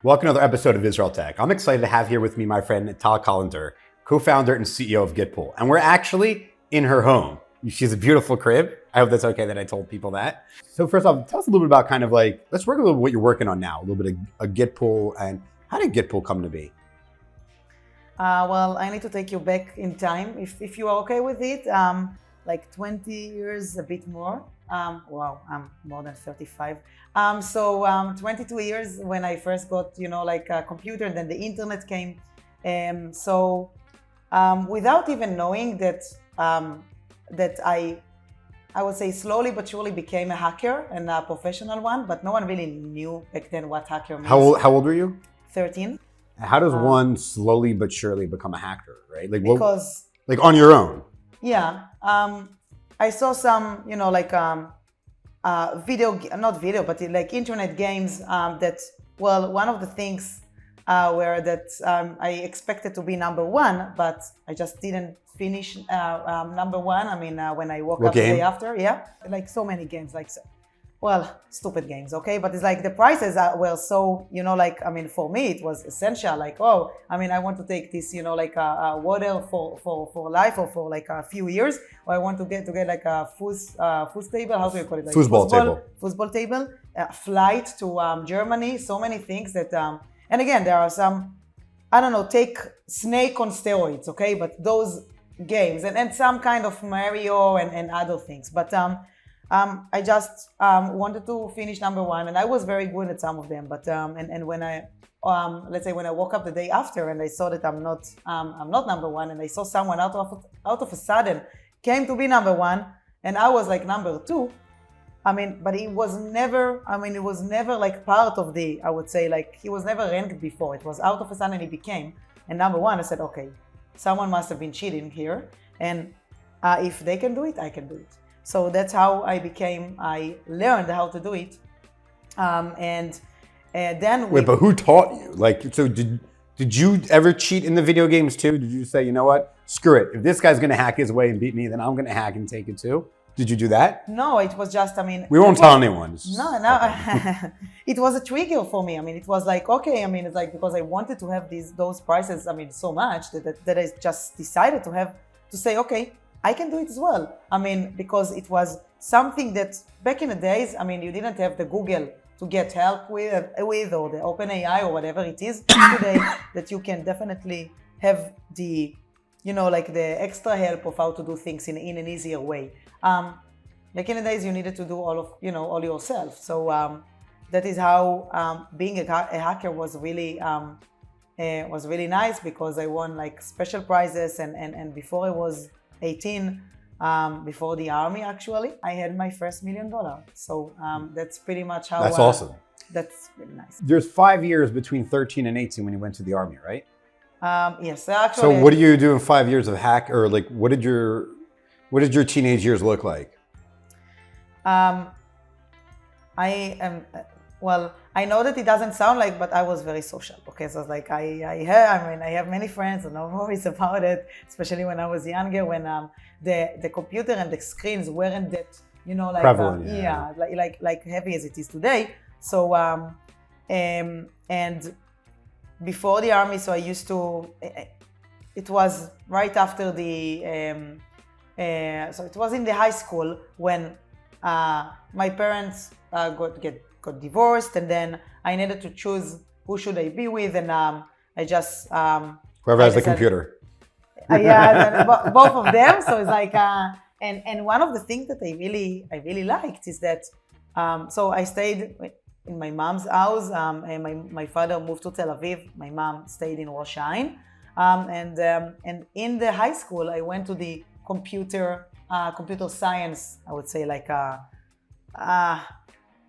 Welcome to another episode of IsraelTech. I'm excited to have here with me my friend Tal Kollender, co-founder and CEO of Gytpol. And we're actually in her home. She's a beautiful crib. I hope that's okay that I told people that. So first off, tell us a little bit about let's work a little bit what you're working on now, a little bit of Gytpol, and how did Gytpol come to be? Well, I need to take you back in time, if you are okay with it. Like 20 years, a bit more. Wow, I'm more than 35. 22 years when I first got, a computer, and then the internet came. Without even knowing that, I would say slowly but surely became a hacker, and a professional one, but no one really knew back then what hacker means. How old were you? 13. How does one slowly but surely become a hacker, right? Because on your own? Yeah, I saw some, not video, but like internet games one of the things were that I expected to be number one, but I just didn't finish number one. When I woke up the day after, like so many games, stupid games, okay? But it's like the prices were so, for me, it was essential. I want to take this, water for life or for like a few years, or I want to get like a foos table. How do you call it? Like foosball table, flight to Germany, so many things that, and again, there are some, take Snake on steroids, okay? But those games and some kind of Mario and other things. But, I just wanted to finish number one, and I was very good at some of them. But and when I let's say when I woke up the day after and I saw that I'm not number one, and I saw someone out of a sudden came to be number one, and I was like number two. But it was never like part of the, I would say, like he was never ranked before. It was out of a sudden he became and number one. I said, okay, someone must have been cheating here, and if they can do it, I can do it. So that's how I learned how to do it. Wait, but who taught you? So did you ever cheat in the video games too? Did you say, you know what, screw it. If this guy's gonna hack his way and beat me, then I'm gonna hack and take it too? Did you do that? No, it was just, we won't tell anyone. No. It was a trigger for me. It was like, okay, it's like, because I wanted to have those prices, so much that I just decided to say, okay, I can do it as well. Because it was something that back in the days, you didn't have the Google to get help with or the OpenAI or whatever it is today, that you can definitely have the, the extra help of how to do things in an easier way. Like in the days, you needed to do all yourself. So that is how being a hacker was really nice, because I won like special prizes, and before I was 18, before the army, actually, I had my first $1 million. So that's pretty much how. That's awesome. That's really nice. There's 5 years between 13 and 18 when you went to the army, right? Yes, actually. So what do you do in 5 years of hack, or like what did your teenage years look like? I know that it doesn't sound like, but I was very social. Okay, so it's like I have many friends, and no worries about it. Especially when I was younger, when the computer and the screens weren't that prevalent, like heavy as it is today. So and before the army, so I used to. It was right after the. So it was in the high school when my parents got divorced, and then I needed to choose who should I be with, and I just whoever has the computer. Both of them. So it's like and one of the things that I really liked is that so I stayed in my mom's house, and my father moved to Tel Aviv. My mom stayed in Rosh Hashanah, and in the high school I went to the computer science, I would say, like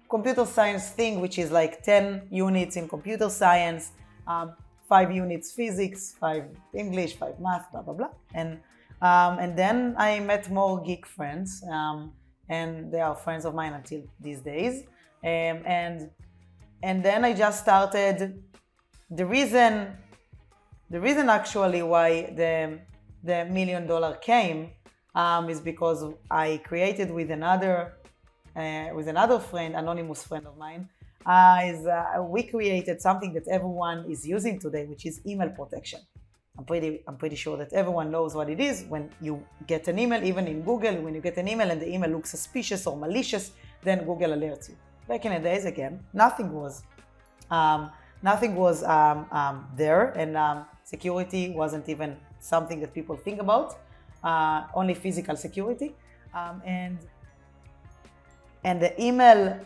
computer science thing, which is like 10 units in computer science, 5 units physics, 5 English, 5 math, blah, blah, blah. And then I met more geek friends, and they are friends of mine until these days. And then I just started. The reason actually why the $1 million came is because I created with another friend, anonymous friend of mine, we created something that everyone is using today, which is email protection. I'm pretty sure that everyone knows what it is. When you get an email, even in Google, when you get an email and the email looks suspicious or malicious, then Google alerts you. Back in the days, again, nothing was there, and security wasn't even something that people think about. Only physical security, and the email.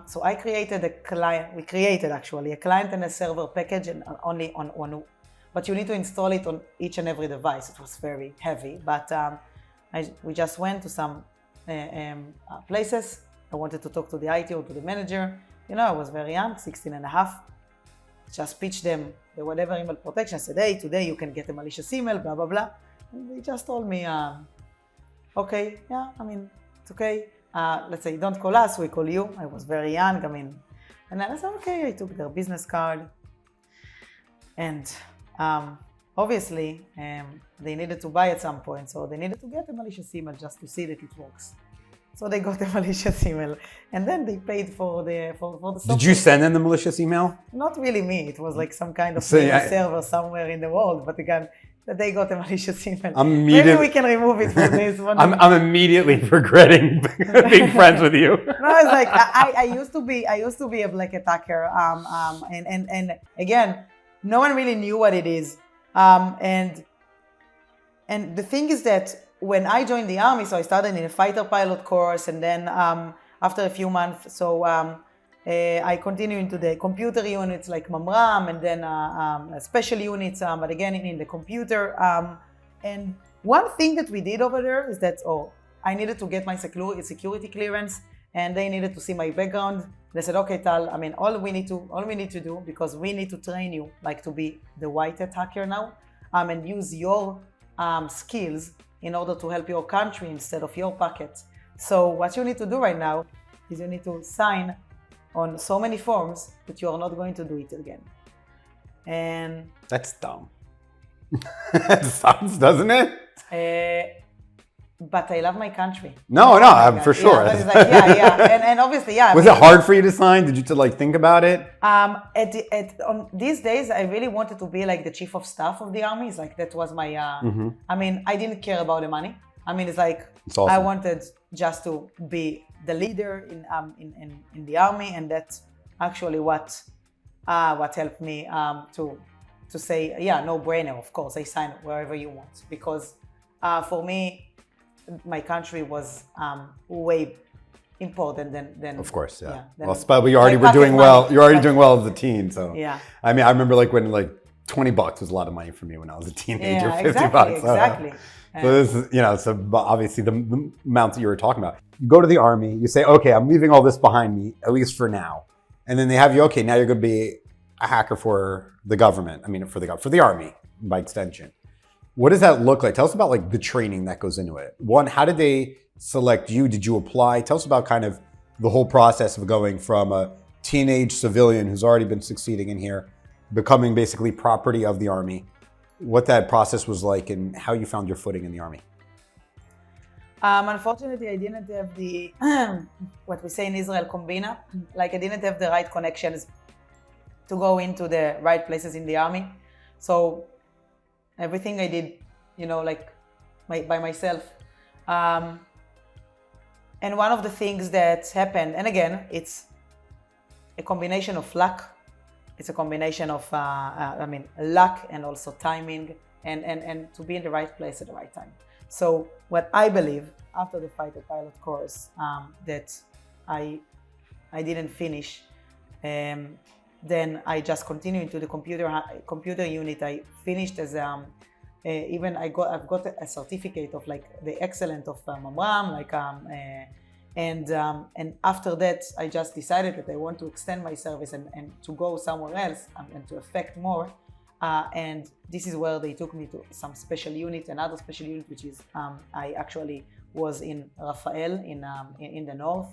So I created a client. We created actually a client and a server package, and only on one. But you need to install it on each and every device. It was very heavy, but we just went to some places. I wanted to talk to the IT or to the manager. I was very young, 16 and a half. Just pitched them the whatever email protection. I said, hey, today you can get a malicious email, blah, blah, blah. And they just told me, okay, yeah, it's okay. Let's say, don't call us, we call you. I was very young, and then I said, okay, I took their business card. And obviously, they needed to buy at some point, so they needed to get a malicious email just to see that it works. So they got a malicious email, and then they paid for the software. Did you send them the malicious email? Not really me. It was like some kind of server somewhere in the world. But again, they got a malicious email. Maybe we can remove it from this one. I'm immediately regretting being friends with you. No, it's like I used to be a black attacker. And again, no one really knew what it is. And the thing is that when I joined the army, so I started in a fighter pilot course, and then after a few months, so I continued into the computer units like MAMRAM, and then special units, but again in the computer. And one thing that we did over there is that, I needed to get my security clearance, and they needed to see my background. They said, okay, Tal, all we need to do, because we need to train you like to be the white hat hacker now, and use your skills in order to help your country instead of your pocket. So what you need to do right now is you need to sign on so many forms that you are not going to do it again. And that's dumb. That sounds, doesn't it? But I love my country. No, for sure. Yeah, but it's like, yeah. And obviously, yeah. Was it hard for you to sign? Did you think about it? On these days, I really wanted to be like the chief of staff of the army. It's like, that was my, I didn't care about the money. It's like, it's awesome. I wanted just to be the leader in the army. And that's actually what helped me to say, yeah, no brainer. Of course, I sign wherever you want. Because for me, my country was way important than of course, yeah. But you already were doing well. You're already doing well as a teen, so yeah. I remember when $20 was a lot of money for me when I was a teenager. Yeah, $50. Exactly. So this is, so obviously the amount that you were talking about. You go to the army. You say, okay, I'm leaving all this behind me, at least for now. And then they have you. Okay, now you're going to be a hacker for the government. For the army by extension. What does that look like? Tell us about the training that goes into it. One, how did they select you? Did you apply? Tell us about kind of the whole process of going from a teenage civilian who's already been succeeding in here, becoming basically property of the army, what that process was like and how you found your footing in the army. Unfortunately, I didn't have the, what we say in Israel, kombina. I didn't have the right connections to go into the right places in the army. So everything I did, by myself. And one of the things that happened, and again, it's a combination of luck. It's a combination of, luck and also timing and to be in the right place at the right time. So what I believe, after the fighter pilot course, that I didn't finish, then I just continued into the computer unit. I finished as I've got a certificate of the excellent of MAMRAM, and after that I just decided that I want to extend my service and to go somewhere else and to affect more. And this is where they took me to some special unit, another special unit, which is I actually was in Rafael in the north,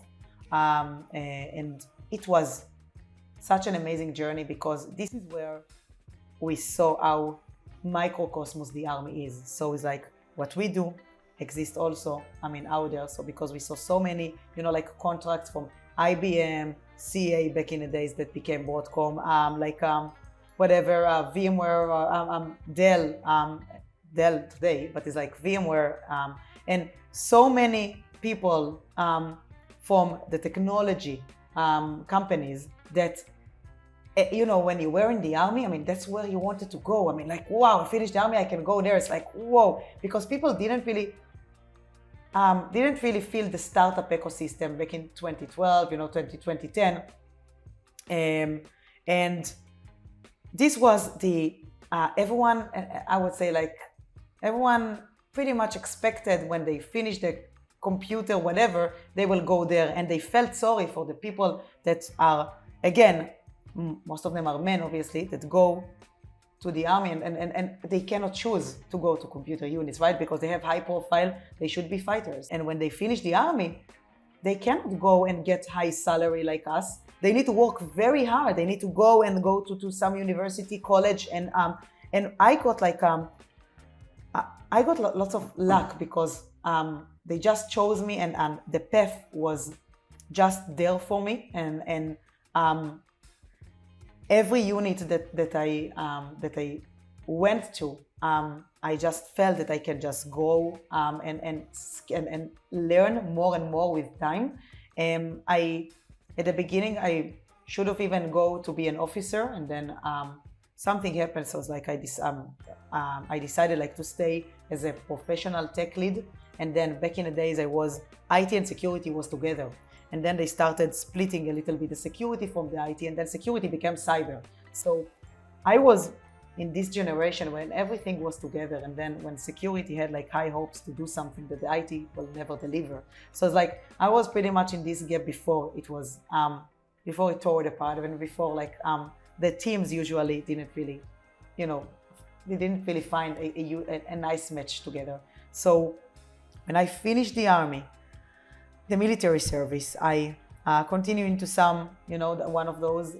and it was such an amazing journey because this is where we saw how microcosmos the army is. So it's what we do exists also, out there. So because we saw so many, contracts from IBM, CA back in the days that became Broadcom, whatever, VMware, Dell today, but it's like VMware, and so many people from the technology companies that, when you were in the army, I mean, that's where you wanted to go. I mean, like, wow, I finished the army, I can go there. It's like, whoa, because people didn't really feel the startup ecosystem back in 2012, 2010. And this was everyone, I would say, like, everyone pretty much expected when they finished the computer, whatever, they will go there. And they felt sorry for the people that are, again, most of them are men, obviously, that go to the army and they cannot choose to go to computer units, right? Because they have high profile, they should be fighters. And when they finish the army, they cannot go and get high salary like us. They need to work very hard. They need to go to some university, college. And I got lots of luck because they just chose me and the path was just there for me. And every unit that I went to, I just felt that I can just go and learn more and more with time. At the beginning, I should have even go to be an officer, and then something happened. So it's like I decided like to stay as a professional tech lead. And then back in the days, I was IT and security was together. And then they started splitting a little bit the security from the IT, and then security became cyber. So I was in this generation when everything was together, and then when security had like high hopes to do something that the IT will never deliver. So it's like I was pretty much in this gap before it was before it tore apart, and before like the teams usually didn't really, they didn't really find a nice match together. So when I finished the army, the military service, I continue into some, one of those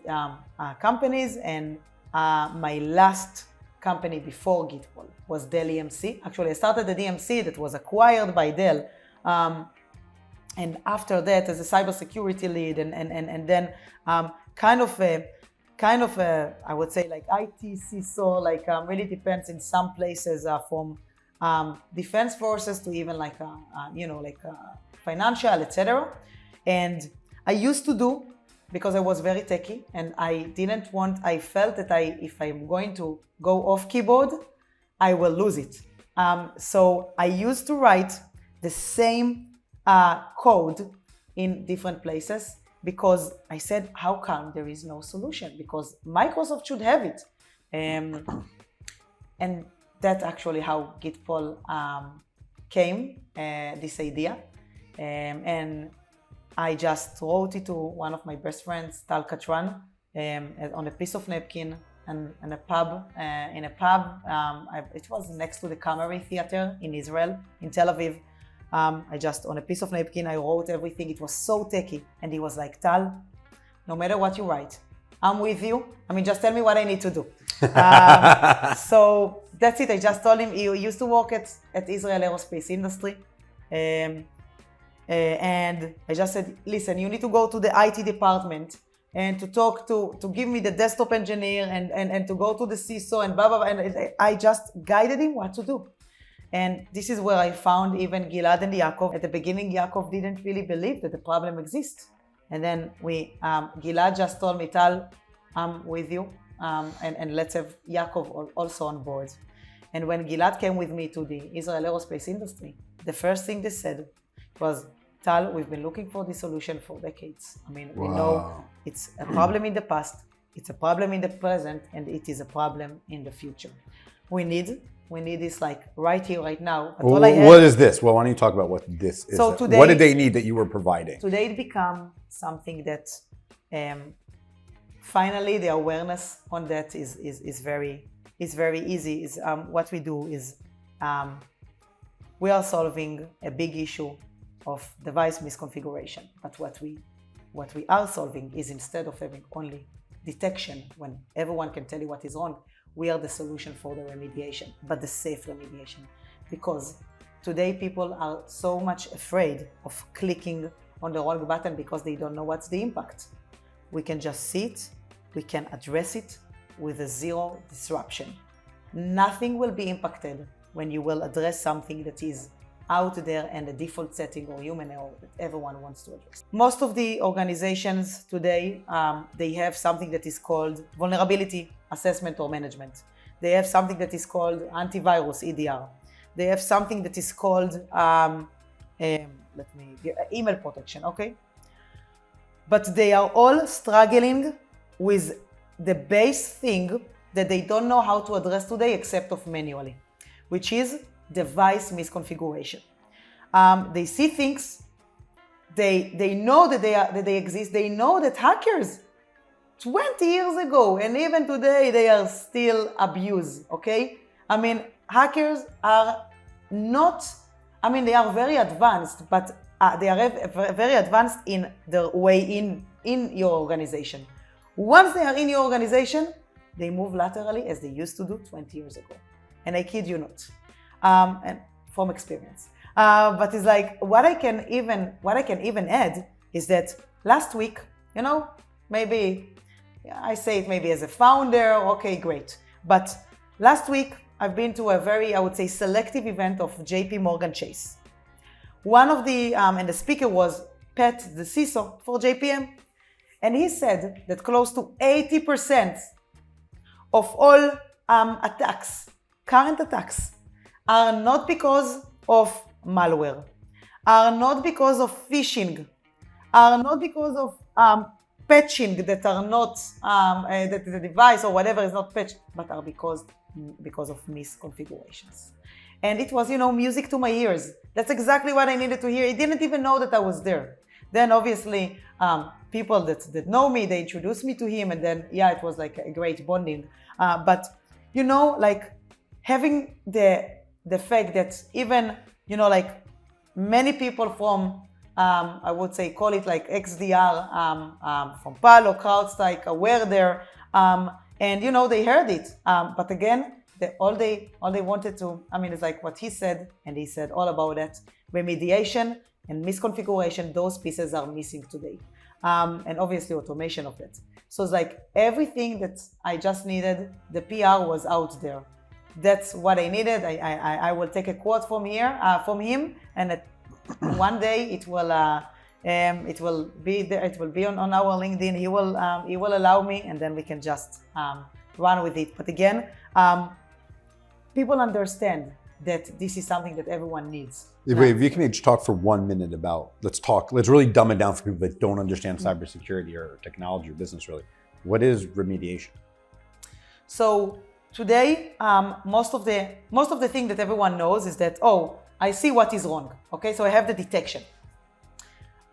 companies, and my last company before Gytpol was Dell EMC. Actually, I started at EMC that was acquired by Dell, and after that, as a cybersecurity lead, and then kind of I would say like IT CISO, like really depends in some places from defense forces to even like financial, etc. And I used to do, because I was very techy and I felt that if I'm going to go off keyboard, I will lose it. So I used to write the same code in different places, because I said, how come there is no solution? Because Microsoft should have it. And that's actually how Gytpol came, this idea. And I just wrote it to one of my best friends, Tal Kollender, on a piece of napkin and in a pub. It was next to the Camry Theater in Israel, in Tel Aviv. I just, on a piece of napkin, I wrote everything. It was so techy. And he was like, Tal, no matter what you write, I'm with you. I mean, just tell me what I need to do. So that's it. I just told him, he used to work at Israel Aerospace Industry. And I just said, listen, you need to go to the IT department and to talk to give me the desktop engineer and to go to the CISO and blah, blah, blah. And I just guided him what to do. And this is where I found even Gilad and Yaakov. At the beginning, Yaakov didn't really believe that the problem exists. And then Gilad just told me, Tal, I'm with you. And let's have Yaakov also on board. And when Gilad came with me to the Israel Aerospace Industry, the first thing they said was, Tal, we've been looking for this solution for decades. I mean, we know it's a problem in the past, it's a problem in the present, and it is a problem in the future. We need this like right here, right now. But what is this? Well, why don't you talk about what this is? So today, what did they need that you were providing? Today it became something that finally the awareness on that is very easy. What we do is we are solving a big issue of device misconfiguration. But what we are solving is, instead of having only detection when everyone can tell you what is wrong, we are the solution for the remediation, but the safe remediation. Because today people are so much afraid of clicking on the wrong button because they don't know what's the impact. we can just see it, we can address it with a zero disruption. Nothing will be impacted when you will address something that is out there and the default setting or human error that everyone wants to address. Most of the organizations today, they have something that is called vulnerability assessment or management. They have something that is called antivirus, EDR. They have something that is called email protection, okay? But they are all struggling with the base thing that they don't know how to address today except of manually, which is device misconfiguration. They see things, they know that they exist, they know that hackers 20 years ago and even today they are still abused, okay? I mean, hackers are not, I mean, they are very advanced, but they are very advanced in their way in your organization. Once they are in your organization, they move laterally as they used to do 20 years ago. And I kid you not. And from experience. But it's like, what I can even add is that last week, you know, maybe I say it maybe as a founder, okay, great. But last week, I've been to a very, I would say, selective event of JP Morgan Chase. One of the, and the speaker was Pat, the CISO for JPM. And he said that close to 80% of all attacks, current attacks, are not because of malware, are not because of phishing, are not because of patching that are not, that the device or whatever is not patched, but are because of misconfigurations. And it was, you know, music to my ears. That's exactly what I needed to hear. I didn't even know that I was there. Then obviously, people that know me, they introduced me to him, and then, yeah, it was like a great bonding. But, you know, like having the fact that even, you know, like many people from, I would say, call it like XDR, from Palo, CrowdStrike, were there, and, you know, they heard it. But again, all they wanted to, I mean, it's like what he said, and he said all about that. Remediation and misconfiguration, those pieces are missing today. And obviously automation of that. So it's like everything that I just needed, the PR was out there. That's what I needed. I will take a quote from him, and one day it will be there. It will be on our LinkedIn. He will allow me, and then we can just run with it. But again, people understand that this is something that everyone needs. If you can each talk for 1 minute about, let's really dumb it down for people that don't understand cybersecurity or technology or business really. What is remediation? So today, most of the thing that everyone knows is that, oh, I see what is wrong. Okay, so I have the detection.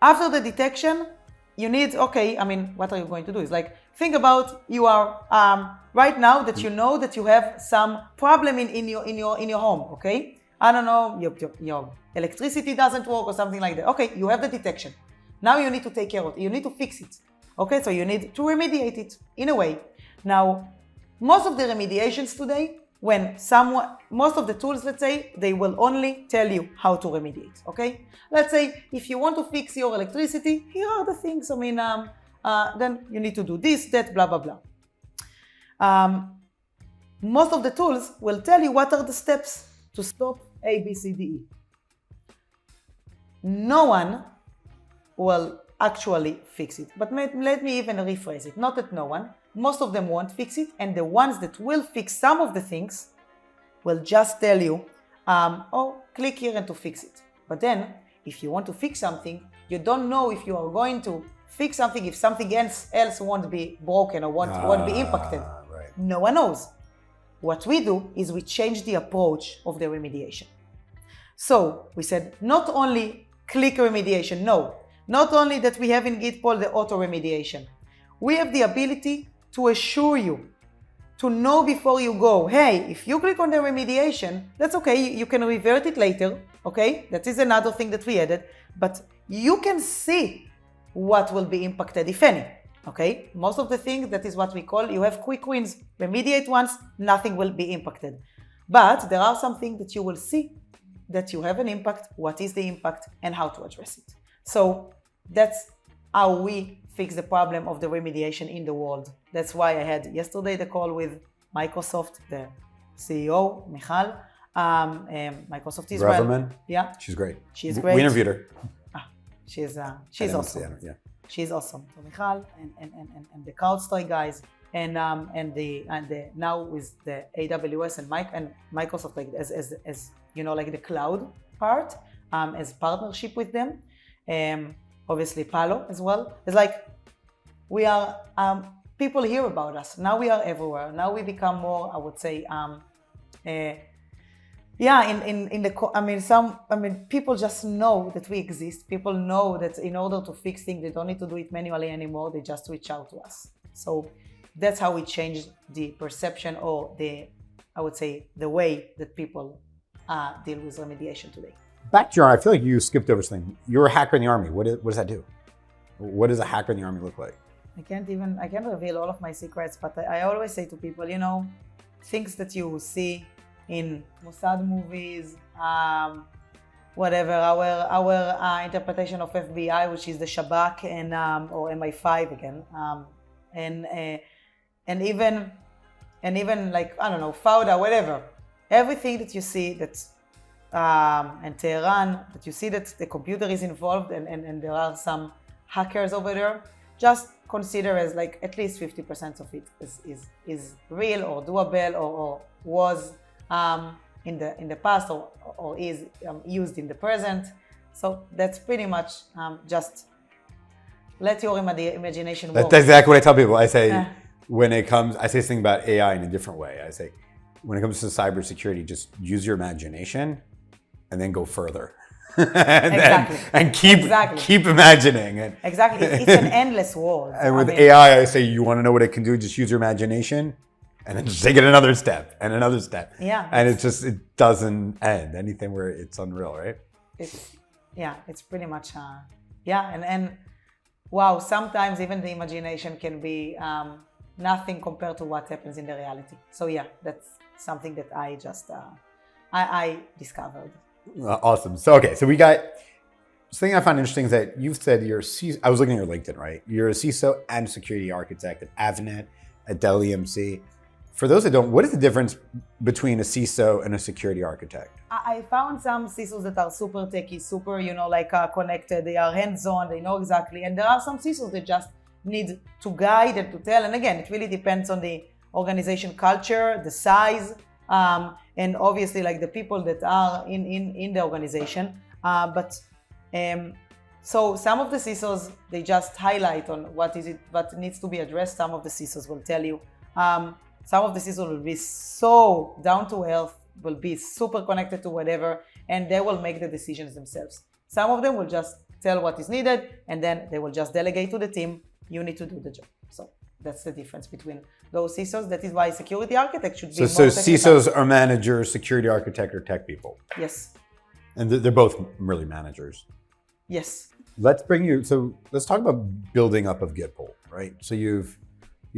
After the detection, you need, okay, I mean, what are you going to do? It's like, think about you are right now that you know that you have some problem in your home. Okay, I don't know, your electricity doesn't work or something like that. Okay, you have the detection. Now you need to take care of it. You need to fix it. Okay, so you need to remediate it in a way. Now, most of the remediations today, most of the tools, let's say, they will only tell you how to remediate, okay? Let's say, if you want to fix your electricity, here are the things, I mean, then you need to do this, that, blah, blah, blah. Most of the tools will tell you what are the steps to stop A, B, C, D, E. No one will actually fix it, but let me even rephrase it. Not that no one. Most of them won't fix it, and the ones that will fix some of the things will just tell you, oh, click here and to fix it. But then, if you want to fix something, you don't know if you are going to fix something, if something else won't be broken or won't be impacted. Right. No one knows. What we do is we change the approach of the remediation. So we said, not only click remediation, no. Not only that we have in Gytpol the auto remediation. We have the ability to assure you, to know before you go, hey, if you click on the remediation, that's okay, you can revert it later, okay? That is another thing that we added, but you can see what will be impacted, if any, okay? Most of the things, that is what we call, you have quick wins. Remediate once, nothing will be impacted. But there are some things that you will see that you have an impact, what is the impact, and how to address it. So that's how we fix the problem of the remediation in the world. That's why I had yesterday the call with Microsoft, the CEO, Michal, Microsoft Israel. Braverman? Yeah. She's great. She's great. We interviewed her. She's I awesome. didn't see her, yeah. She's awesome. So Michal and the CrowdStrike guys and the now with the AWS and Microsoft, like as you know, like the cloud part, as partnership with them. Obviously Palo as well. It's like we are people hear about us. Now we are everywhere. Now we become more, I would say, people just know that we exist. People know that in order to fix things, they don't need to do it manually anymore. They just reach out to us. So that's how we change the perception or I would say, the way that people deal with remediation today. Back to your, I feel like you skipped over something. You're a hacker in the Army. What does that do? What does a hacker in the Army look like? I can't reveal all of my secrets, but I always say to people, you know, things that you see in Mossad movies, whatever, our interpretation of FBI, which is the Shabak and or MI5 again, and even like, I don't know, Fauda, whatever. Everything that you see that and Tehran, that you see that the computer is involved and there are some hackers over there, just consider as like at least 50% of it is real or doable or was in the past or is used in the present. So that's pretty much just let your imagination work. That's exactly what I tell people. I say when it comes, I say something about AI in a different way. I say when it comes to cybersecurity, just use your imagination and then go further. and keep imagining it. Exactly, it's an endless world. And with AI, I say you want to know what it can do, just use your imagination, and then just take it another step and another step. Yeah. And it doesn't end. Anything where it's unreal, right? It's pretty much and wow, sometimes even the imagination can be nothing compared to what happens in the reality. So yeah, that's something that I just I discovered. Awesome. So we got something I found interesting is that you've said you're I was looking at your LinkedIn, right? You're a CISO and security architect at Avnet, at Dell EMC. For those that don't, what is the difference between a CISO and a security architect? I found some CISOs that are super techy, super, connected. They are hands-on, they know exactly. And there are some CISOs that just need to guide and to tell. And again, it really depends on the organization culture, the size, and obviously like the people that are in the organization. So some of the CISOs, they just highlight on what needs to be addressed. Some of the CISOs will tell you. Some of the CISOs will be so down to earth, will be super connected to whatever, and they will make the decisions themselves. Some of them will just tell what is needed, and then they will just delegate to the team, you need to do the job. So that's the difference between those CISOs. That is why security architect should be more technical. So CISOs are managers, security architect are tech people. Yes. And they're both really managers. Yes. Let's talk about building up of Gytpol, right? So you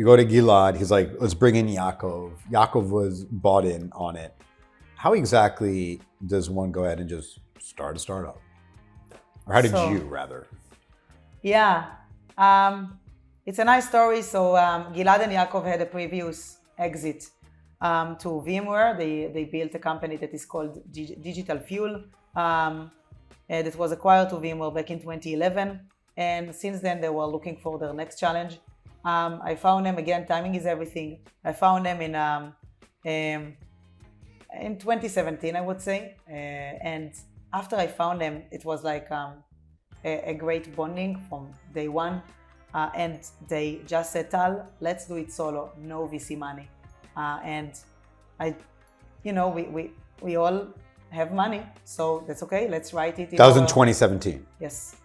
go to Gilad, he's like, let's bring in Yaakov. Yaakov was bought in on it. How exactly does one go ahead and just start a startup? Or how did you, rather? Yeah, it's a nice story. So Gilad and Yaakov had a previous exit to VMware. They built a company that is called Digital Fuel that was acquired to VMware back in 2011. And since then, they were looking for their next challenge. I found them, again, timing is everything. I found them in 2017, I would say. And after I found them, it was like a great bonding from day one. And they just said, Tal, let's do it solo, no VC money. And we all have money, so that's okay. Let's write it. That was in 2017. Yes.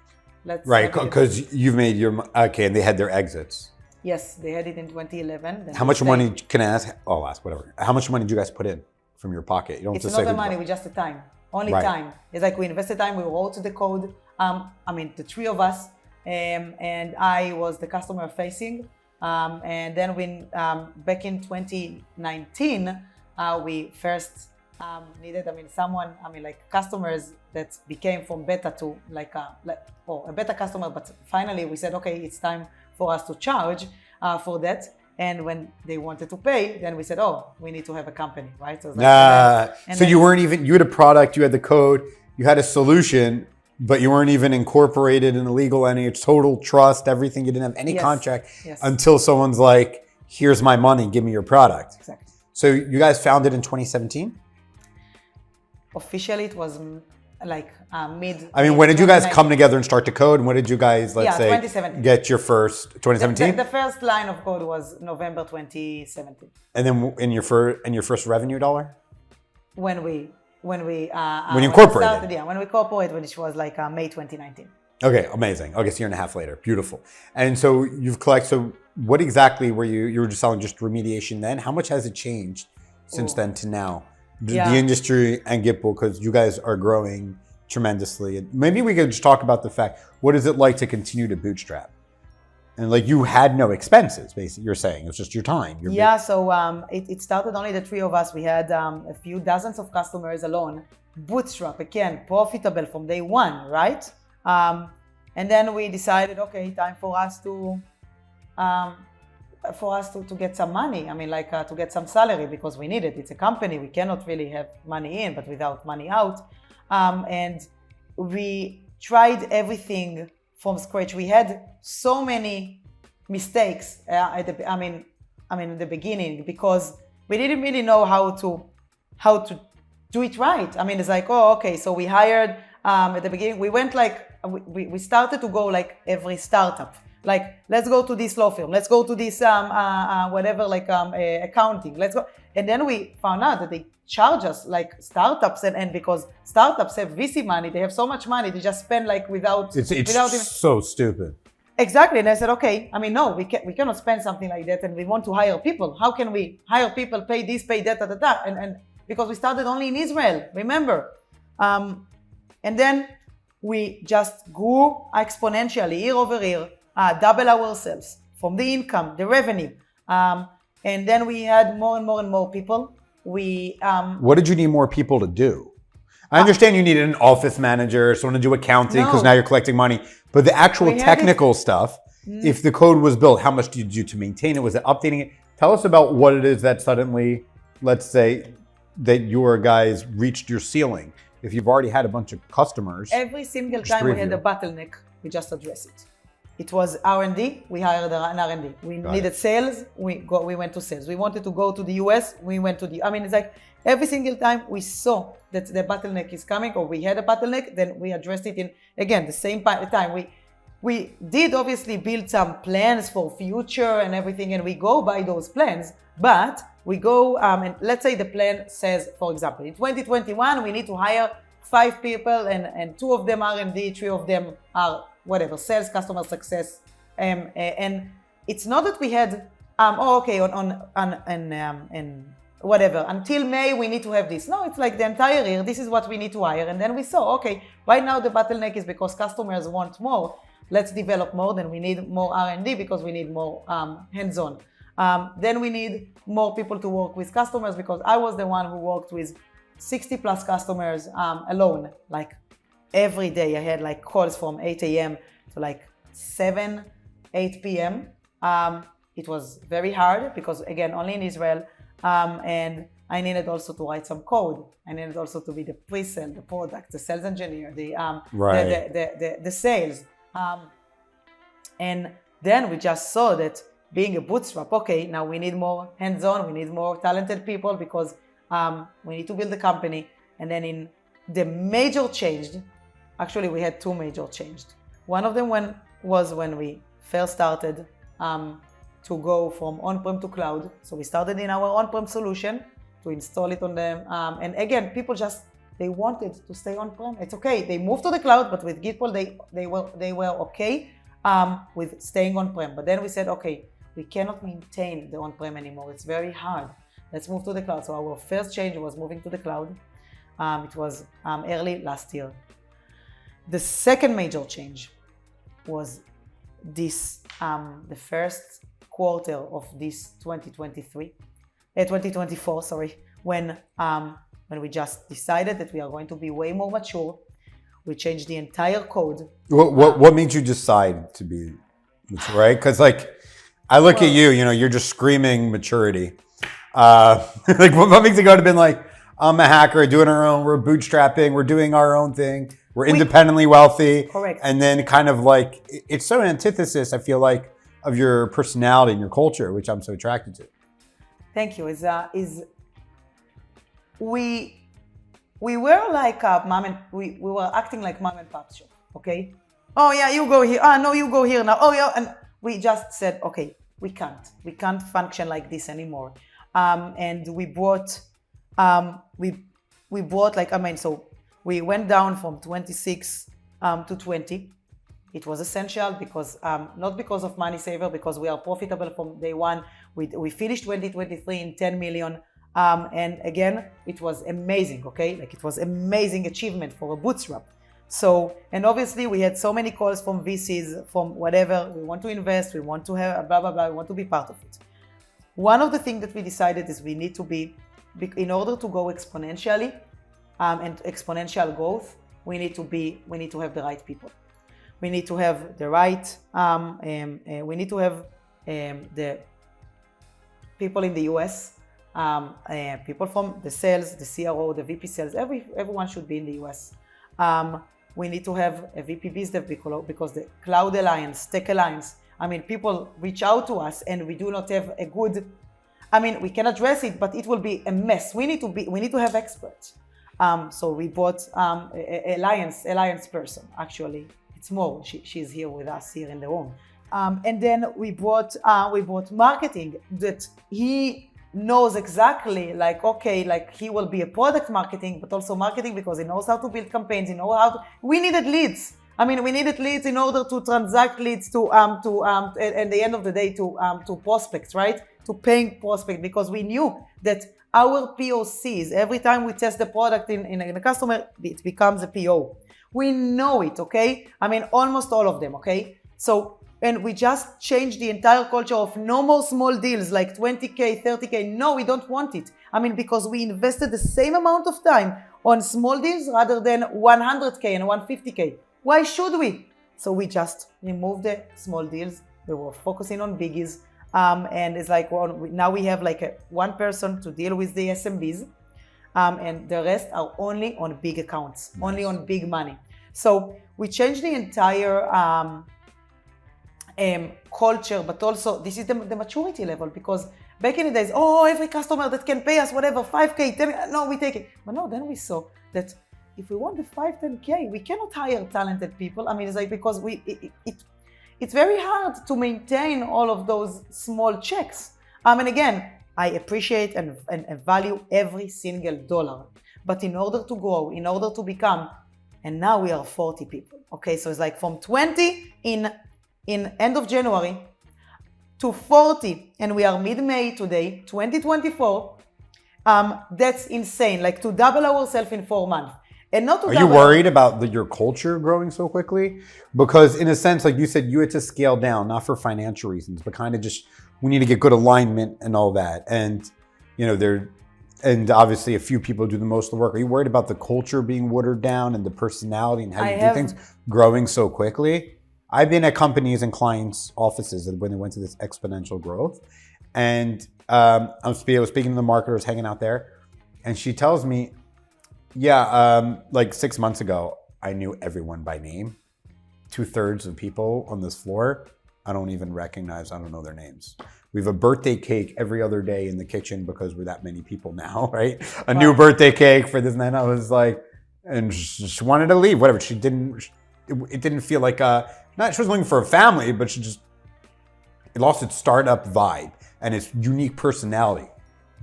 Right, because you've made and they had their exits. Yes, they had it in 2011. How much money, can I ask? I'll ask, whatever. How much money did you guys put in from your pocket? You don't have to say. It's not the money, we just the time. Only time. It's like we invested time, we wrote the code. The three of us, and I was the customer facing. And then back in 2019, we first needed, someone, customers that became from beta to a beta customer, but finally we said, okay, it's time for us to charge for that. And when they wanted to pay, then we said, oh, we need to have a company, right? So, you weren't even, you had a product, you had the code, you had a solution, but you weren't even incorporated in a legal entity. It's total trust, everything. You didn't have any contract until someone's like, here's my money, give me your product. Exactly. So you guys founded in 2017? Officially, it was mid. When did you guys come together and start to code? And when did you guys, let's say, 2017. get your first, 2017? The first line of code was November 2017. And then in your first revenue dollar? When we incorporated. When we incorporated, which was May 2019. Okay, amazing. Okay, so a year and a half later. Beautiful. And so you've collected, so what exactly were you were just selling just remediation then? How much has it changed since then to now? The industry and Gytpol, because you guys are growing tremendously. Maybe we could just talk about the fact, what is it like to continue to bootstrap? And you had no expenses, basically, you're saying. It's just your time. So it started only the three of us. We had a few dozens of customers alone. Bootstrap, again, profitable from day one, right? And then we decided, okay, time for us to get some money. To get some salary, because we need it. It's a company. We cannot really have money in, but without money out. And we tried everything from scratch. We had so many mistakes in the beginning, because we didn't really know how to do it right. It's okay. So we hired at the beginning. We went we started to go every startup. Let's go to this law firm. Let's go to this accounting. Let's go. And then we found out that they charge us startups, and because startups have VC money, they have so much money, they just spend without. It's so stupid. Exactly. And I said, okay, no, we cannot spend something like that, and we want to hire people. How can we hire people, pay this, pay that, and because we started only in Israel, remember? And then we just grew exponentially year over year, double ourselves from the income, the revenue. And then we had more and more and more people. What did you need more people to do? I understand you needed an office manager, someone to do accounting, because now you're collecting money. But the actual technical stuff, if the code was built, how much did you do to maintain it? Was it updating it? Tell us about what it is that suddenly, let's say, that your guys reached your ceiling. If you've already had a bunch of customers. Every single time we had a bottleneck, we just address it. It was R&D, we hired an R&D. We needed sales, we went to sales. We wanted to go to the US, we went to the, it's every single time we saw that the bottleneck is coming, or we had a bottleneck, then we addressed it in, again, the same time. We did obviously build some plans for future and everything, and we go by those plans, but we go, and let's say the plan says, for example, in 2021, we need to hire 5 people, and 2 of them R&D, 3 of them are sales, customer success. And it's not that we had, until May, we need to have this. No, it's the entire year, this is what we need to hire. And then we saw, okay, right now the bottleneck is because customers want more. Let's develop more, then we need more R&D because we need more hands-on. Then we need more people to work with customers, because I was the one who worked with 60 plus customers alone. Every day I had calls from 8 a.m. to 7, 8 p.m. It was very hard because, again, only in Israel. And I needed also to write some code. I needed also to be the pre-sale, the product, the sales engineer, the sales. And then we just saw that being a bootstrap, okay, now we need more hands-on, we need more talented people, because we need to build a company. And then in the major change, actually we had 2 major changes. One of them was when we first started to go from on-prem to cloud. So we started in our on-prem solution to install it on them. And again, people they wanted to stay on-prem. It's okay. They moved to the cloud, but with Gytpol, they were okay with staying on-prem. But then we said, okay, we cannot maintain the on-prem anymore. It's very hard. Let's move to the cloud. So our first change was moving to the cloud. It was early last year. The second major change was this, the first quarter of this 2024, when when we just decided that we are going to be way more mature. We changed the entire code. What made you decide to be mature, right? Because like, I look at you, you're just screaming maturity. Like what makes you go to been like, I'm a hacker, doing our own, we're bootstrapping, we're doing our own thing, we're independently wealthy. Correct. And then kind of like, it's so antithesis, I feel like, of your personality and your culture, which I'm so attracted to. Thank you. We were like we were acting like mom and pop shop, okay? Oh yeah, you go here. No, you go here now. Oh yeah, and we just said, okay, we can't function like this anymore. And we brought so we went down from 26 to 20. It was essential because not because of money saver, because we are profitable from day one. We finished 2023 in 10 million. And again, it was amazing, okay? Like it was amazing achievement for a bootstrap. So, and obviously we had so many calls from VCs, from whatever, we want to invest, we want to have blah, blah, blah, we want to be part of it. One of the things that we decided is we need to be, in order to go exponentially and exponential growth, we need to have the right people. We need to have the right, we need to have the people in the US, people from the sales, the CRO, the VP sales, everyone should be in the US. We need to have a VP BizDev because the Cloud Alliance, Tech Alliance, people reach out to us and we do not have a good, we can address it, but it will be a mess. We need to have experts. So we brought alliance person, actually. It's more, she's here with us here in the room. And then we brought marketing that he knows exactly, like, okay, like he will be a product marketing, but also marketing because he knows how to build campaigns, we needed leads. We needed leads in order to transact leads to at the end of the day to prospects, right? To paying prospect, because we knew that our POCs, every time we test the product in a customer, it becomes a PO. We know it, okay? Almost all of them, okay? So, and we just changed the entire culture of no more small deals like 20K, 30K. No, we don't want it. Because we invested the same amount of time on small deals rather than 100K and 150K. Why should we? So we just removed the small deals. We were focusing on biggies. And it's like, well, now we have like one person to deal with the SMBs. And the rest are only on big accounts, only on big money. So we changed the entire culture, but also this is the maturity level, because back in the days, every customer that can pay us whatever, 5K, 10, no, we take it. But no, then we saw that if we want the 5, 10K, we cannot hire talented people. It's like, because it's very hard to maintain all of those small checks. And again, I appreciate and value every single dollar. But in order to grow, in order to become, and now we are 40 people. Okay, so it's like from 20 in end of January to 40, and we are mid-May today, 2024. That's insane, like to double ourselves in 4 months. And not to Are you worried about your culture growing so quickly? Because in a sense, like you said, you had to scale down, not for financial reasons, but kind of just, we need to get good alignment and all that. And, and obviously a few people do the most of the work. Are you worried about the culture being watered down and the personality and how you do things growing so quickly? I've been at companies and clients' offices when they went to this exponential growth. And I was speaking to the marketers hanging out there, and she tells me, like 6 months ago, I knew everyone by name. 2/3 of people on this floor, I don't even recognize, I don't know their names. We have a birthday cake every other day in the kitchen because we're that many people now, right? A new birthday cake for this, and then I was like, and she wanted to leave, whatever. She didn't, it didn't feel like she was looking for a family, but it lost its startup vibe and its unique personality.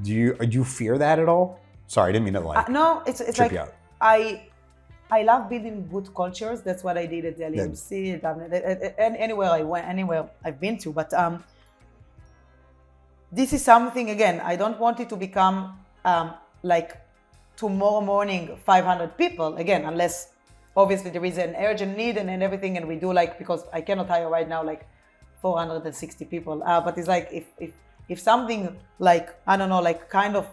Do you fear that at all? Sorry, I didn't mean to no, it's like, you out. I love building good cultures. That's what I did at LMC, and anywhere I've been to. But this is something, again, I don't want it to become like tomorrow morning 500 people, again, unless obviously there is an urgent need and everything, and we do, like, because I cannot hire right now like 460 people. But it's like, if If something like, I don't know, like kind of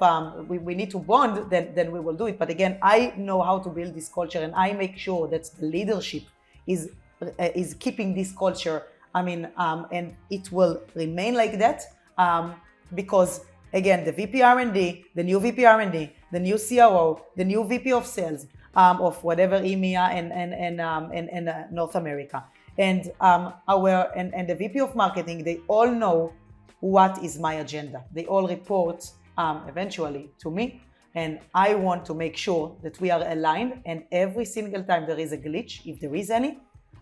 we need to bond, then we will do it. But again, I know how to build this culture, and I make sure that the leadership is keeping this culture. I mean, and it will remain like that because again, the VP R&D, the new VP R&D, the new CRO, the new VP of sales of whatever EMEA and North America, and and the VP of marketing, they all know what is my agenda. They all report eventually to me, and I want to make sure that we are aligned. And every single time there is a glitch, if there is any,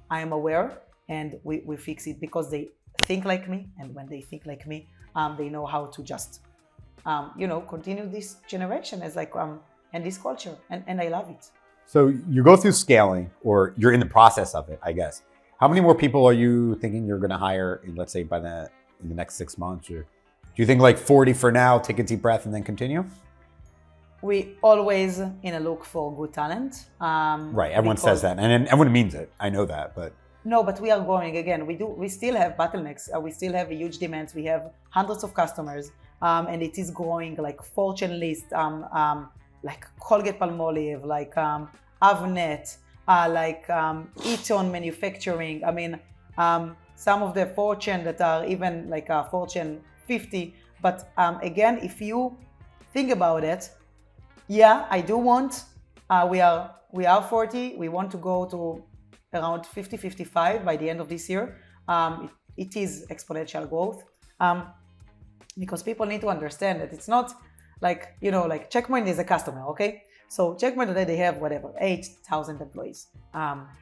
I am aware, and we fix it because they think like me, and when they think like me, they know how to just continue this generation as like and this culture, and I love it. So you go through scaling, or you're in the process of it, I guess. How many more people are you thinking you're going to hire, let's say, in the next 6 months? Or do you think like 40 for now, take a deep breath, and then continue? We always in a look for good talent. Right, everyone says that, and everyone means it. I know that, but no, but we are growing again. We still have bottlenecks. We still have huge demands. We have hundreds of customers, and it is growing like Fortune list, like Colgate-Palmolive, like Avnet, like Eaton Manufacturing. I mean, some of the Fortune that are even like Fortune 50. But again, if you think about it, yeah, I do want. We are 40. We want to go to around 50, 55 by the end of this year. It is exponential growth because people need to understand that it's not like, like Checkpoint is a customer, okay? So Checkpoint today, they have whatever, 8,000 employees,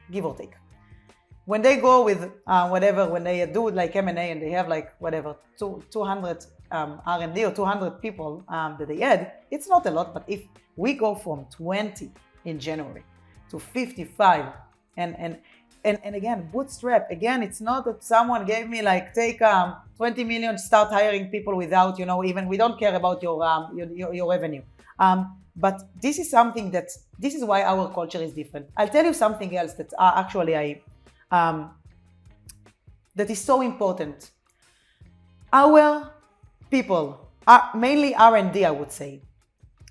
give or take. When they go with when they do like M&A and they have like whatever, 200 R&D or 200 people that they add, it's not a lot, but if we go from 20 in January to 55, and again, bootstrap, again, it's not that someone gave me like, take 20 million, start hiring people without, even, we don't care about your revenue. But this is something this is why our culture is different. I'll tell you something else that actually that is so important. Our people, mainly R&D, I would say.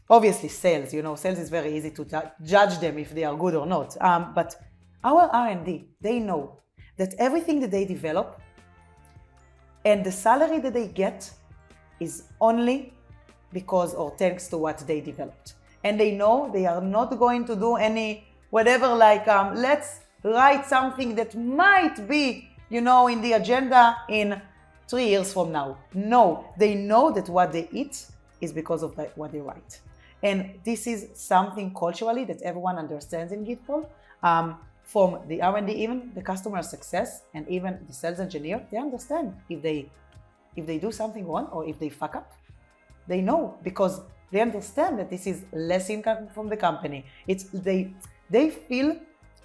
Obviously sales, sales is very easy to judge them if they are good or not. But our R&D, they know that everything that they develop and the salary that they get is only because or thanks to what they developed. And they know they are not going to do any whatever like, let's write something that might be, in the agenda in 3 years from now. No, they know that what they eat is because of what they write. And this is something culturally that everyone understands in Gytpol. From the R&D, even the customer success, and even the sales engineer, they understand if they do something wrong or if they fuck up. They know because they understand that this is less income from the company. They feel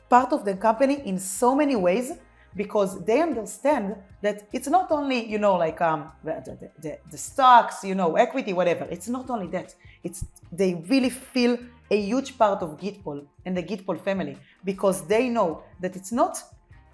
part of the company in so many ways because they understand that it's not only, like the stocks, equity, whatever. It's not only that. They really feel a huge part of Gytpol and the Gytpol family because they know that it's not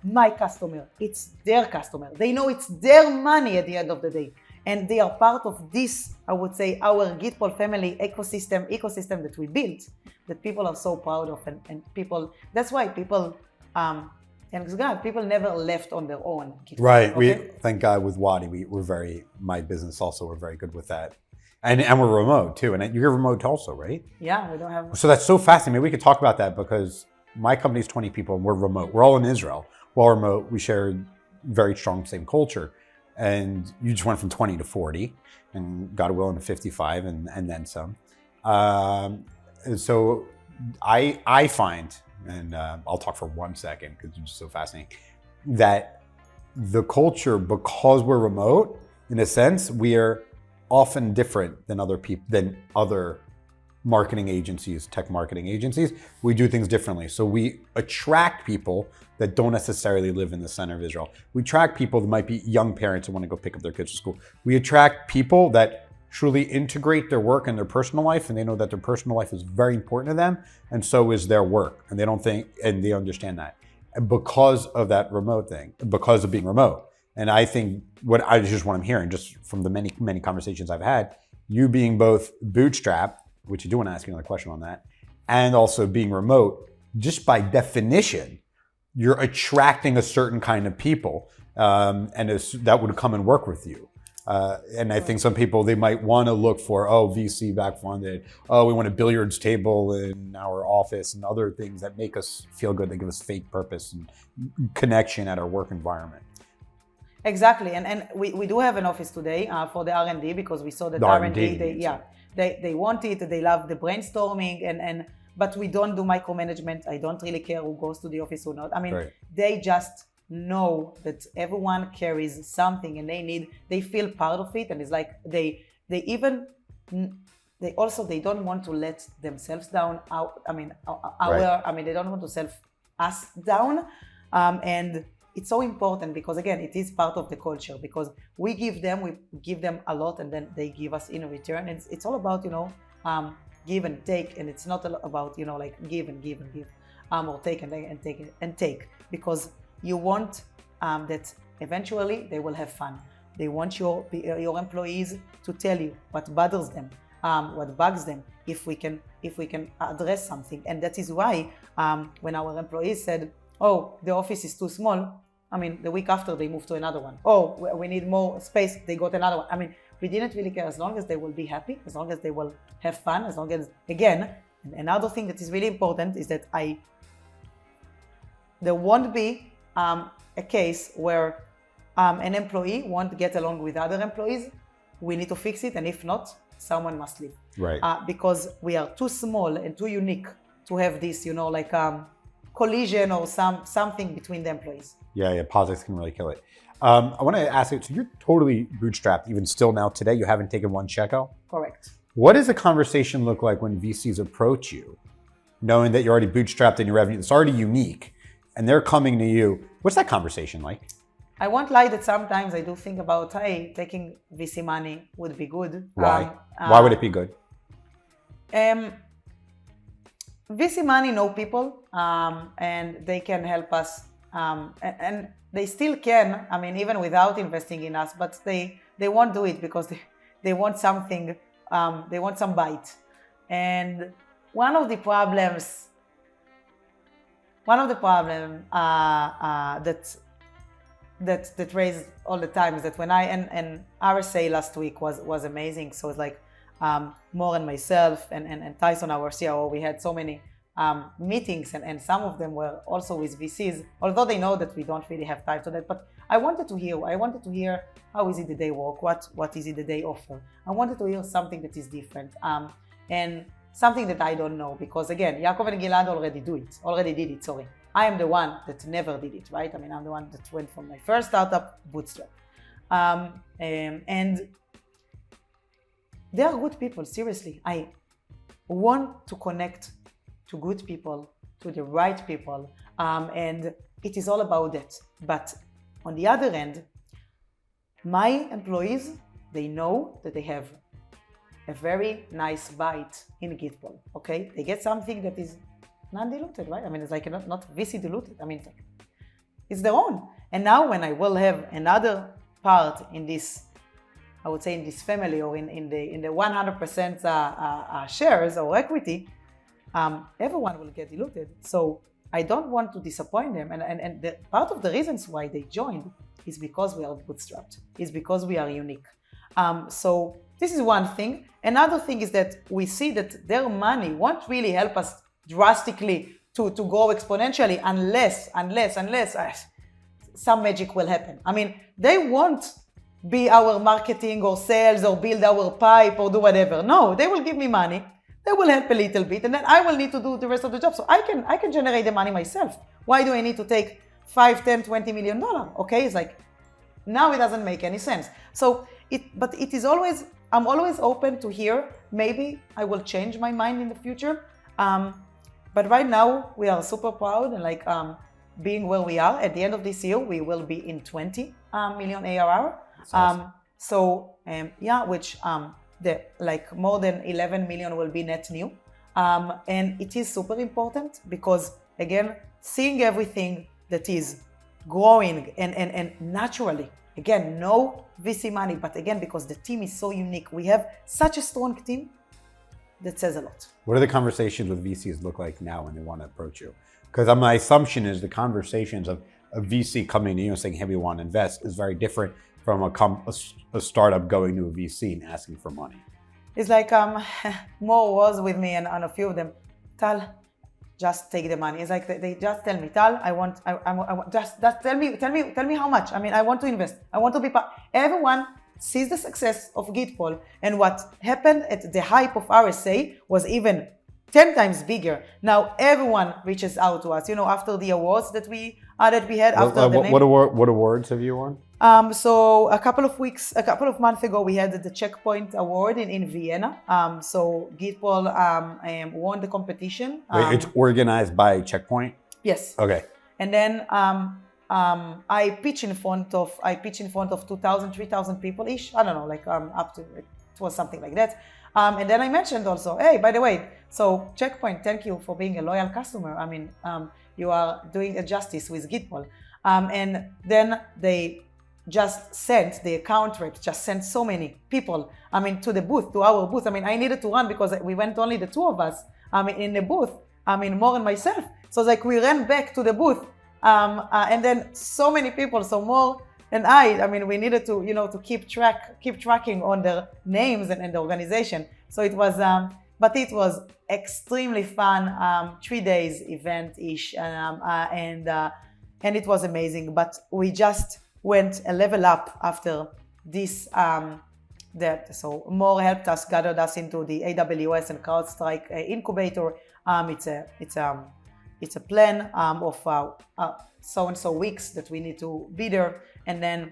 my customer, it's their customer. They know it's their money at the end of the day. And they are part of this, I would say, our Gytpol family ecosystem that we built, that people are so proud of. And people, that's why people, thanks God, people never left on their own. Gytpol, right. Okay? Thank God with Wadi, my business also, we're very good with that. And we're remote too. And you're remote also, right? Yeah, we don't have. So that's so fascinating. Maybe we could talk about that because my company's 20 people and we're remote. We're all in Israel. We're all remote. We share very strong same culture. And you just went from 20 to 40 and God willing to 55 and then some. And so I find, and I'll talk for 1 second because it's just so fascinating, that the culture, because we're remote, in a sense, we are often different than other marketing agencies, tech marketing agencies. We do things differently. So we attract people that don't necessarily live in the center of Israel. We attract people that might be young parents who want to go pick up their kids to school. We attract people that truly integrate their work and their personal life, and they know that their personal life is very important to them, and so is their work. And they understand that. And because of that remote thing, because of being remote, And I think what I'm hearing just from the many conversations I've had, you being both bootstrapped, which I do want to ask you another question on that, and also being remote, just by definition, you're attracting a certain kind of people, that would come and work with you. And I think some people, they might want to look for, VC back funded, we want a billiards table in our office and other things that make us feel good, that give us fake purpose and connection at our work environment. Exactly, and we do have an office today for the R&D, because we saw that R&D, they want it, they love the brainstorming, but we don't do micromanagement. I don't really care who goes to the office or not. I mean, right. They just know that everyone carries something, and they feel part of it, and it's like they don't want to let themselves down. They don't want to self us down, and it's so important, because again, it is part of the culture, because we give them a lot, and then they give us in return. And it's all about, give and take, and it's not about, give and give, or take and take, because you want that eventually they will have fun. They want your employees to tell you what bothers them, what bugs them, if we can address something. And that is why when our employees said, the office is too small, the week after they moved to another one. We need more space, they got another one. We didn't really care, as long as they will be happy, as long as they will have fun, as long as, again, another thing that is really important is that there won't be a case where an employee won't get along with other employees. We need to fix it, and if not, someone must leave. Right. Because we are too small and too unique to have this, collision or something between the employees. Yeah, politics can really kill it. I want to ask you, so you're totally bootstrapped, even still now today, you haven't taken one checkout? Correct. What does the conversation look like when VCs approach you, knowing that you're already bootstrapped and your revenue is already unique, and they're coming to you? What's that conversation like? I won't lie that sometimes I do think about, taking VC money would be good. Why? Why would it be good? VC money know people, and they can help us, and they still can, even without investing in us, but they won't do it because they want something, they want some bite. And one of the problems that raised all the time is that when and RSA last week was amazing. So it's like More and myself and Tyson, our CRO, we had so many meetings, and some of them were also with VCs, although they know that we don't really have time to that. But I wanted to hear how is it that they work, what is it that they offer. I wanted to hear something that is different, and something that I don't know, because again, Yaakov and Gilad already did it. I am the one that never did it, right? I'm the one that went from my first startup, bootstrap. And they are good people, seriously. I want to connect to good people, to the right people, and it is all about that. But on the other end, my employees, they know that they have a very nice bite in Gytpol, okay? They get something that is non-diluted, right? It's like not VC diluted. It's their own. And now when I will have another part in this, I would say in this family, or in the 100% shares or equity, everyone will get diluted. So I don't want to disappoint them. And the part of the reasons why they joined is because we are bootstrapped, is because we are unique. So this is one thing. Another thing is that we see that their money won't really help us drastically to grow exponentially unless some magic will happen. They won't be our marketing or sales or build our pipe or do whatever. No, they will give me money. They will help a little bit, and then I will need to do the rest of the job. So I can generate the money myself. Why do I need to take $5, $10, $20 million? Okay, it's like, now it doesn't make any sense. So but it is always, I'm always open to hear, maybe I will change my mind in the future. But right now we are super proud and being where we are. At the end of this year, we will be in 20 million ARR. Awesome. Which more than 11 million will be net new. And it is super important because, again, seeing everything that is growing and naturally, Again, no VC money, but again, because the team is so unique, we have such a strong team that says a lot. What do the conversations with VCs look like now when they want to approach you? Because my assumption is the conversations of a VC coming to you and saying, hey, we want to invest is very different from a startup going to a VC and asking for money. It's like Mo was with me and a few of them. Tal, just take the money. It's like they just tell me, Tal, I want just tell me how much. I mean, I want to invest. I want to be part. Everyone sees the success of Gytpol, and what happened at the hype of RSA was even 10 times bigger. Now everyone reaches out to us. You know, after the awards that we had after the name. What awards have you won? So a couple of months ago, we had the Checkpoint Award in Vienna. So Gytpol won the competition. Wait, it's organized by Checkpoint? Yes. Okay. And then I pitched in front of 2,000, 3,000 people ish. I don't know, like up to it was something like that. And then I mentioned also, hey, by the way, so Checkpoint, thank you for being a loyal customer. I mean, you are doing a justice with Gytpol. And then they just sent, the account reps just sent so many people, I mean, to our booth. I mean, I needed to run because we went only the two of us, in the booth, More and myself. So like we ran back to the booth, and then so many people, so More and I mean, we needed to, to keep tracking on their names and the organization. So it was, but it was extremely fun, 3 days event-ish, and it was amazing. But we just went a level up after this. So More helped us, gathered us into the AWS and CrowdStrike incubator. It's a plan of so and so weeks that we need to be there, and then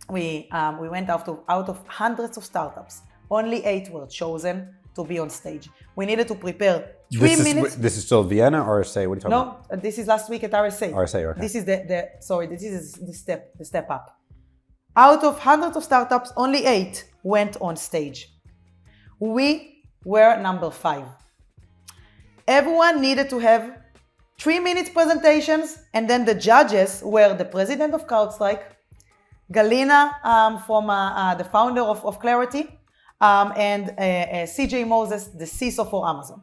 we went out of hundreds of startups. Only 8 were chosen to be on stage. We needed to prepare 3 minutes. This is still Vienna or RSA? What are you talking about? No, this is last week at RSA. RSA, okay. This is the step up. Out of hundreds of startups, only 8 went on stage. We were number 5. Everyone needed to have 3-minute presentations, and then the judges were the president of CrowdStrike, Galina, from the founder of Clarity, and CJ Moses, the CISO for Amazon.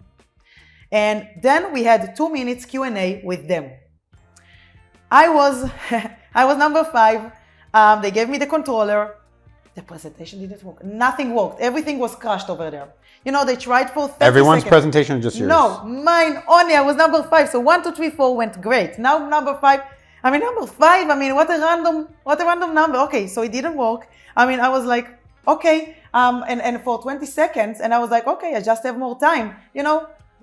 And then we had 2 minutes Q&A with them. I was number 5. They gave me the controller. The presentation didn't work. Nothing worked. Everything was crashed over there. They tried for 30 Everyone's seconds. presentation is just yours? No, mine only. I was number 5. So 1, 2, 3, 4 went great. Now number 5. Number 5. What a random number. Okay, so it didn't work. I was like, okay. And for 20 seconds, and I was like, okay, I just have more time.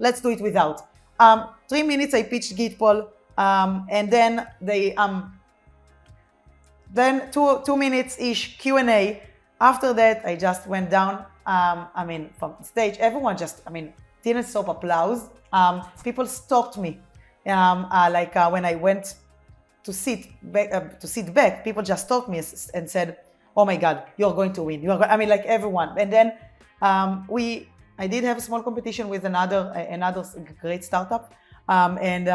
Let's do it without. 3 minutes I pitched Gytpol, and then they then 2 minutes ish Q&A. After that, I just went down. From the stage, everyone just, didn't stop applause. People stopped me. When I went to sit back, people just stopped me and said, "Oh my God, you're going to win! Like everyone." And then I did have a small competition with another great startup, and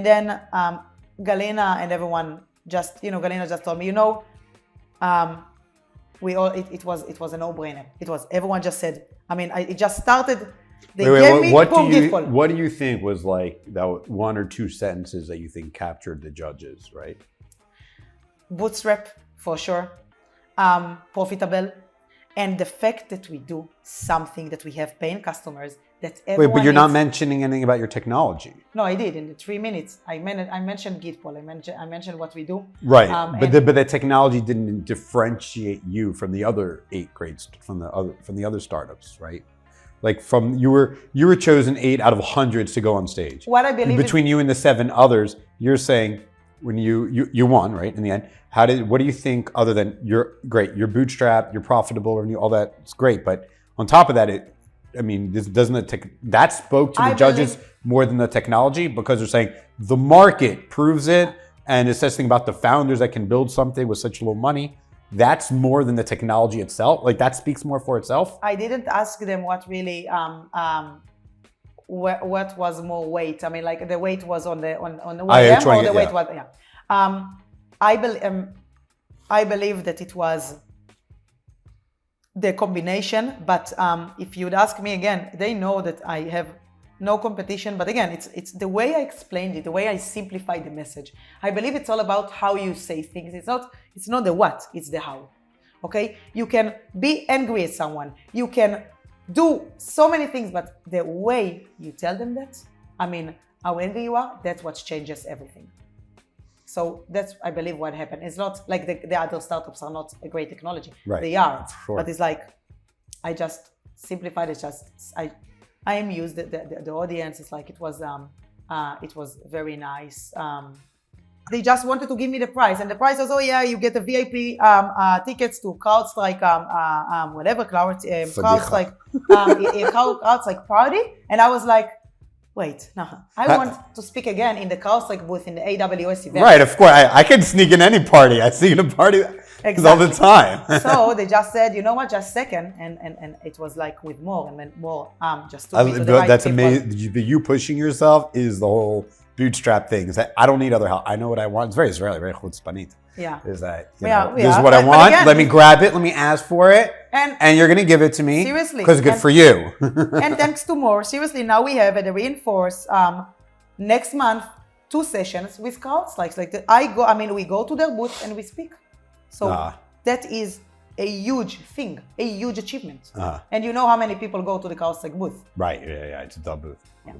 then Galina and everyone just, Galina just told me, it was a no-brainer. Everyone just said, it just started. They gave me Gytpol. What do you think was like that 1 or 2 sentences that you think captured the judges, right? Bootstrap, for sure. Profitable. And the fact that we do something that we have paying customers that everyone Wait, but you're not needs. mentioning anything about your technology. No, I did in the 3 minutes. I mentioned Gytpol. I mentioned what we do. Right, but the technology didn't differentiate you from the other 8 grades from the other startups, right? Like you were chosen 8 out of hundreds to go on stage. What I believe between you and the 7 others, you're saying when you won, right? In the end, what do you think other than you're great, you're bootstrapped, you're profitable, and all that's great, but on top of that, that spoke to the judges more than the technology, because they're saying the market proves it, and it says something about the founders that can build something with such little money. That's more than the technology itself. Like that speaks more for itself. I didn't ask them what really what was more weight. Like the weight was on the weight, or the weight was I believe that it was the combination, but if you'd ask me again, they know that I have no competition, but again, it's the way I explained it, the way I simplified the message. I believe it's all about how you say things. It's not the what, it's the how. Okay? You can be angry at someone. You can do so many things, but the way you tell them that, I mean, how angry you are, that's what changes everything. So that's, I believe, what happened. It's not like the other startups are not a great technology. Right. They are. Sure. But it's like, I just simplified it. I amused the audience. It's like, it was very nice. They just wanted to give me the price. And the price was, oh yeah, you get the VIP tickets to CrowdStrike, whatever, CrowdStrike party. And I was like, wait, no, I want to speak again in the CrowdStrike booth in the AWS event. Right, of course. I can sneak in any party. I see in a party all the time. So they just said, you know what, just second. And it was like with more and then more, just to me to the right That's people. amazing. You pushing yourself is the whole bootstrap thing. Is that I don't need other help. I know what I want. It's very Israeli, very chutzpanit. Yeah. Is that, Yeah, this is what I want. again, let me grab it. Let me ask for it. And you're going to give it to me. Seriously. Because it's good for you. And thanks to more, seriously, now we have at the Reinforce next month 2 sessions with CrowdStrike. We go to their booth and we speak. So that is a huge thing, a huge achievement. And you know how many people go to the CrowdStrike booth. Right, yeah, it's a dumb booth. Yeah.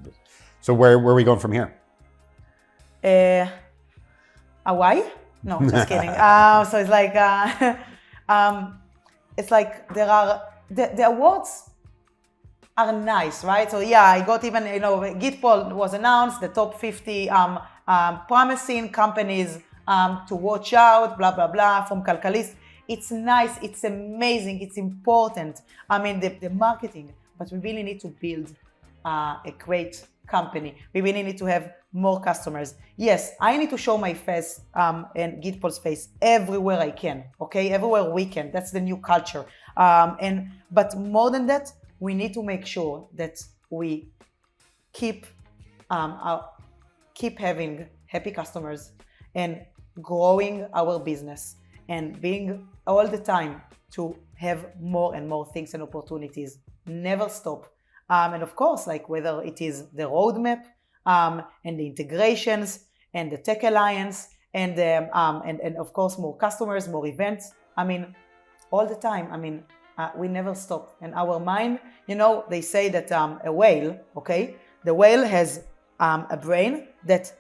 So where are we going from here? Hawaii? No, just kidding. So it's like, there are, the awards are nice, right? So yeah, I got even, Gytpol was announced, the top 50 promising companies to watch out, blah, blah, blah, from Calcalist. It's nice, it's amazing, it's important. I mean, the marketing, but we really need to build a great company. We really need to have more customers. Yes, I need to show my face and Gytpol's face everywhere I can, okay? Everywhere we can. That's the new culture. But more than that, we need to make sure that we keep having happy customers and growing our business and being all the time to have more and more things and opportunities. Never stop. And of course, like whether it is the roadmap and the integrations and the tech alliance and of course more customers, more events. I mean, all the time. I mean, we never stop. And our mind, they say that a whale, okay, the whale has a brain that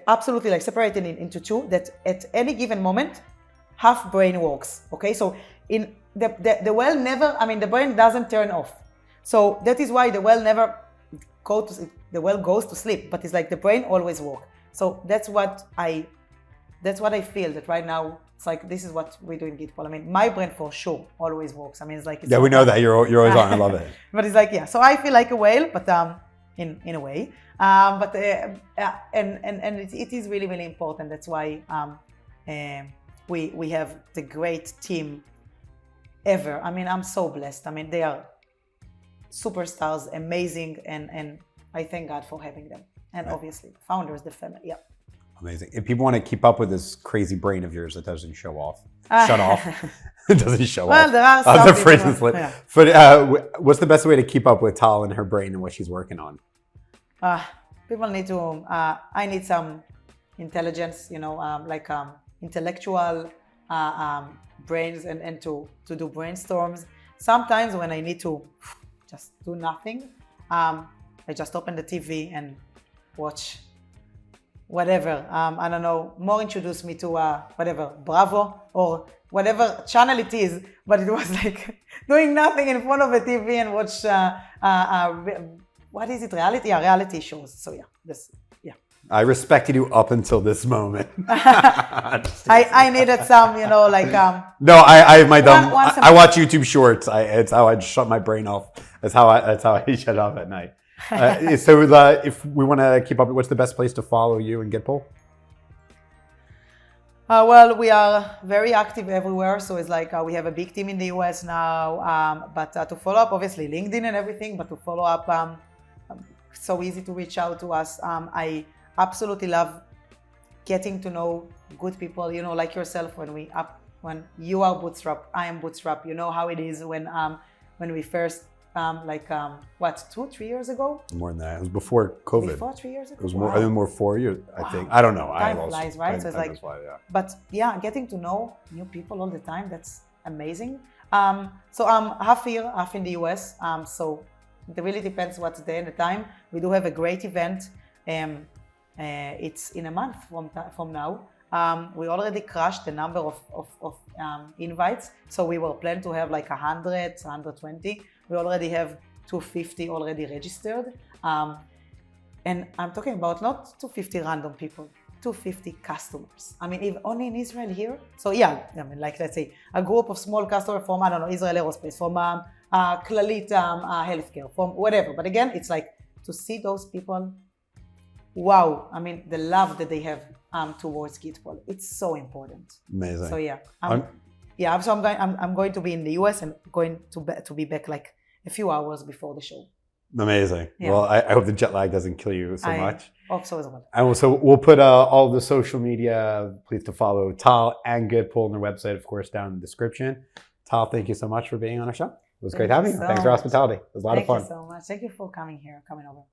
absolutely separated into two, that at any given moment, half brain works, okay? So in the whale never, the brain doesn't turn off. So that is why the whale goes to sleep, but it's like the brain always works. So that's what I feel, that right now, it's like, this is what we do in Gytpol. I mean, my brain for sure always works. I mean, it's like... Yeah, we know that. You're always on. I love it. But it's like, yeah. So I feel like a whale, but in a way. And it is really, really important. That's why we have the great team ever. I mean, I'm so blessed. I mean, they are superstars, amazing, and I thank God for having them. And obviously, the founders, the family, yeah. Amazing. If people want to keep up with this crazy brain of yours that doesn't shut off. It doesn't show off. There are some people, yeah. But what's the best way to keep up with Tal and her brain and what she's working on? People need to, I need some intelligence, intellectual brains and to do brainstorms. Sometimes when I need to just do nothing, I just open the TV and watch whatever. I don't know, more introduce me to whatever, Bravo or whatever channel it is, but it was like doing nothing in front of a TV and watch, what is it, reality? Yeah, reality shows. So yeah, I respected you up until this moment. I needed some, No, I have my dumb. I watch YouTube Shorts. It's how I shut my brain off. That's how I shut off at night. So if we want to keep up, what's the best place to follow you and Gytpol? Well, we are very active everywhere. So it's like we have a big team in the US now. But to follow up, obviously LinkedIn and everything. But to follow up, so easy to reach out to us. I absolutely love getting to know good people, like yourself, when you are bootstrap, I am bootstrap, how it is when we first, 2-3 years ago? More than that. It was before COVID. Before 3 years ago? It was more, Wow. I think more 4 years, I Wow. think. I don't know. Time flies, right? So it's time like, does fly, yeah. but yeah, getting to know new people all the time, that's amazing. So I'm half here, half in the US. So it really depends what's the day and the time. We do have a great event. It's in a month from now. We already crushed the number of invites. So we were planning to have like 100, 120. We already have 250 already registered. And I'm talking about not 250 random people, 250 customers. I mean, if only in Israel here. So yeah, I mean, like let's say a group of small customers from, I don't know, Israel Aerospace, from Clalit Healthcare, from whatever. But again, it's like to see those people, wow. I mean, the love that they have towards Gytpol, it's so important. Amazing. So yeah, so I'm going to be in the US and going to be back like a few hours before the show. Amazing. Yeah. Well, I hope the jet lag doesn't kill you so much. Hope so as well. And so we'll put all the social media, please to follow Tal and Gytpol on their website, of course, down in the description. Tal, thank you so much for being on our show. It was great having you. Thanks for hospitality. It was a lot of fun. Thank you so much. Thank you for coming over.